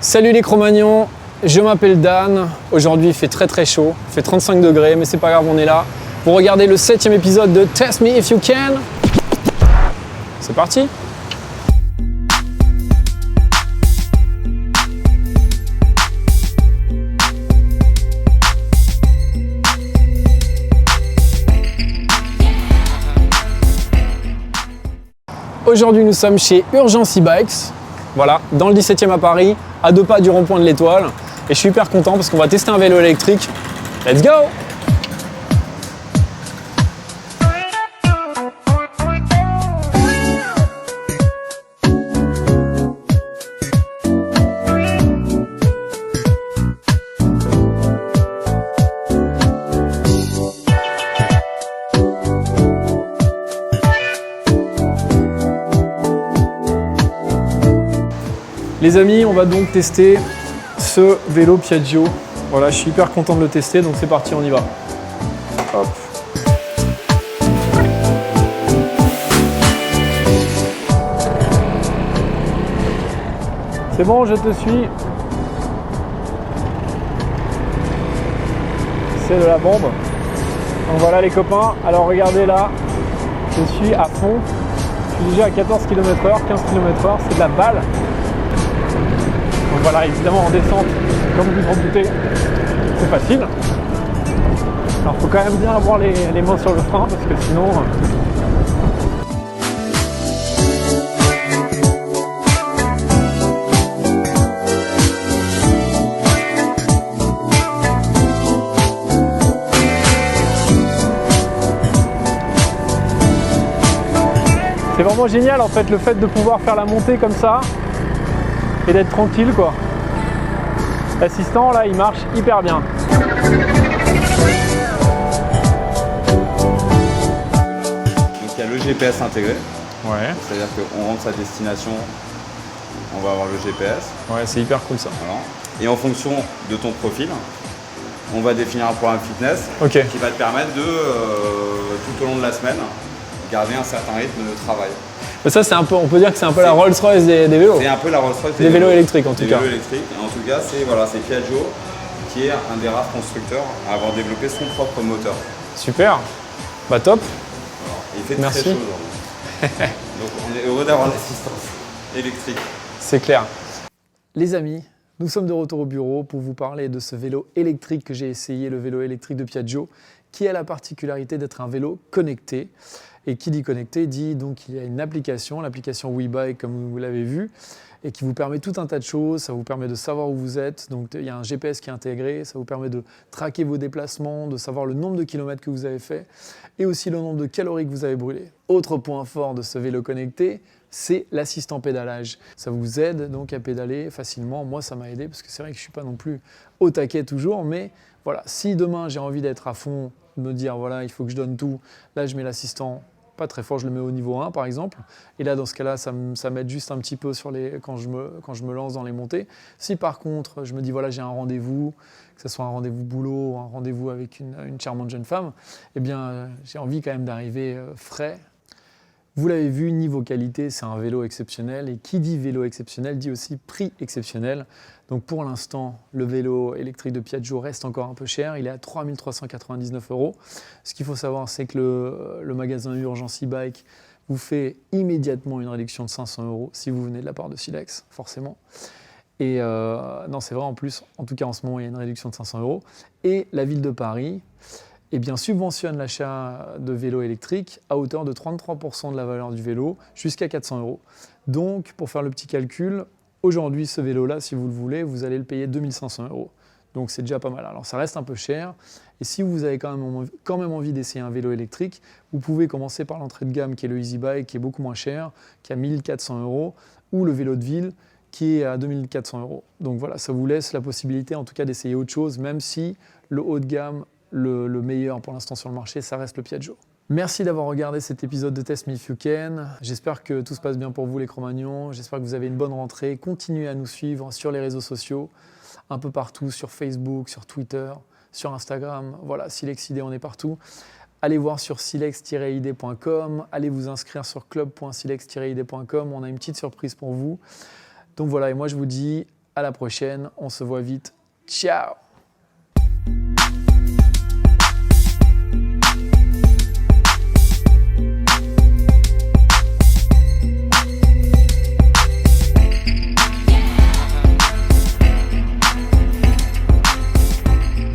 Salut les Cro-Magnons, je m'appelle Dan. Aujourd'hui il fait très chaud, il fait 35 degrés, mais c'est pas grave, on est là pour regarder le 7e épisode de Test Me If You Can. C'est parti. Aujourd'hui nous sommes chez Urgence E-Bikes, voilà, dans le 17e à Paris, à 2 pas du rond-point de l'Étoile. Et je suis hyper content parce qu'on va tester un vélo électrique. Let's go! Les amis, on va donc tester ce vélo Piaggio. Voilà, je suis hyper content de le tester, donc c'est parti, on y va. Hop. C'est bon, je te suis. C'est de la bombe. Donc voilà les copains, alors regardez là, je suis à fond. Je suis déjà à 14 km/h, 15 km/h, c'est de la balle. Donc voilà, évidemment en descente, comme vous en doutez, c'est facile. Alors il faut quand même bien avoir les mains sur le frein parce que sinon... C'est vraiment génial en fait le fait de pouvoir faire la montée comme ça et d'être tranquille quoi. L'assistant là il marche hyper bien. Donc il y a le GPS intégré. Ouais. C'est-à-dire qu'on rentre sa destination, on va avoir le GPS. Ouais, c'est hyper cool ça. Voilà. Et en fonction de ton profil, on va définir un programme fitness qui va te permettre de, tout au long de la semaine, garder un certain rythme de travail. Mais ça, c'est un peu, on peut dire que c'est un peu la Rolls-Royce des vélos. C'est un peu la Rolls-Royce des vélos électriques en tout cas. Vélos électriques. En tout cas, c'est Piaggio qui est un des rares constructeurs à avoir développé son propre moteur. Super. Bah top. Alors, il fait Merci. très chaud aujourd'hui. Donc on est heureux d'avoir l'assistance électrique. C'est clair. Les amis, nous sommes de retour au bureau pour vous parler de ce vélo électrique que j'ai essayé, le vélo électrique de Piaggio, qui a la particularité d'être un vélo connecté. Et qui dit connecté dit donc qu'il y a une application, l'application WeBike comme vous l'avez vu, et qui vous permet tout un tas de choses. Ça vous permet de savoir où vous êtes, donc il y a un GPS qui est intégré, ça vous permet de traquer vos déplacements, de savoir le nombre de kilomètres que vous avez fait, et aussi le nombre de calories que vous avez brûlées. Autre point fort de ce vélo connecté, c'est l'assistant pédalage. Ça vous aide donc à pédaler facilement. Moi ça m'a aidé parce que c'est vrai que je ne suis pas non plus au taquet toujours, mais voilà, si demain j'ai envie d'être à fond, de me dire voilà il faut que je donne tout, là je mets l'assistant pas très fort, je le mets au niveau 1 par exemple, et là dans ce cas-là ça m'aide juste un petit peu quand je me lance dans les montées. Si par contre je me dis voilà j'ai un rendez-vous, que ce soit un rendez-vous boulot ou un rendez-vous avec une charmante jeune femme, eh bien j'ai envie quand même d'arriver frais. Vous l'avez vu, niveau qualité, c'est un vélo exceptionnel, et qui dit vélo exceptionnel dit aussi prix exceptionnel. Donc pour l'instant, le vélo électrique de Piaggio reste encore un peu cher, il est à 3 399 €. Ce qu'il faut savoir, c'est que le magasin Urgence E-Bike vous fait immédiatement une réduction de 500 € si vous venez de la part de Silex, forcément. Et non, c'est vrai, en plus, en tout cas en ce moment, il y a une réduction de 500 €. Et la ville de Paris, eh bien, subventionne l'achat de vélos électriques à hauteur de 33% de la valeur du vélo jusqu'à 400 €. Donc, pour faire le petit calcul, aujourd'hui, ce vélo-là, si vous le voulez, vous allez le payer 2500 €. Donc, c'est déjà pas mal. Alors, ça reste un peu cher. Et si vous avez quand même envie d'essayer un vélo électrique, vous pouvez commencer par l'entrée de gamme qui est le Easy Bike, qui est beaucoup moins cher, qui a 1400 €, ou le vélo de ville, qui est à 2400 €. Donc voilà, ça vous laisse la possibilité en tout cas d'essayer autre chose, même si le haut de gamme, le meilleur pour l'instant sur le marché, ça reste le Piaggio. Merci d'avoir regardé cet épisode de Test Me If You Can. J'espère que tout se passe bien pour vous les Cro-Magnons. J'espère que vous avez une bonne rentrée. Continuez à nous suivre sur les réseaux sociaux, un peu partout, sur Facebook, sur Twitter, sur Instagram. Voilà, Silex ID, on est partout. Allez voir sur silex-id.com. Allez vous inscrire sur club.silex-id.com. On a une petite surprise pour vous. Donc voilà, et moi je vous dis à la prochaine. On se voit vite. Ciao!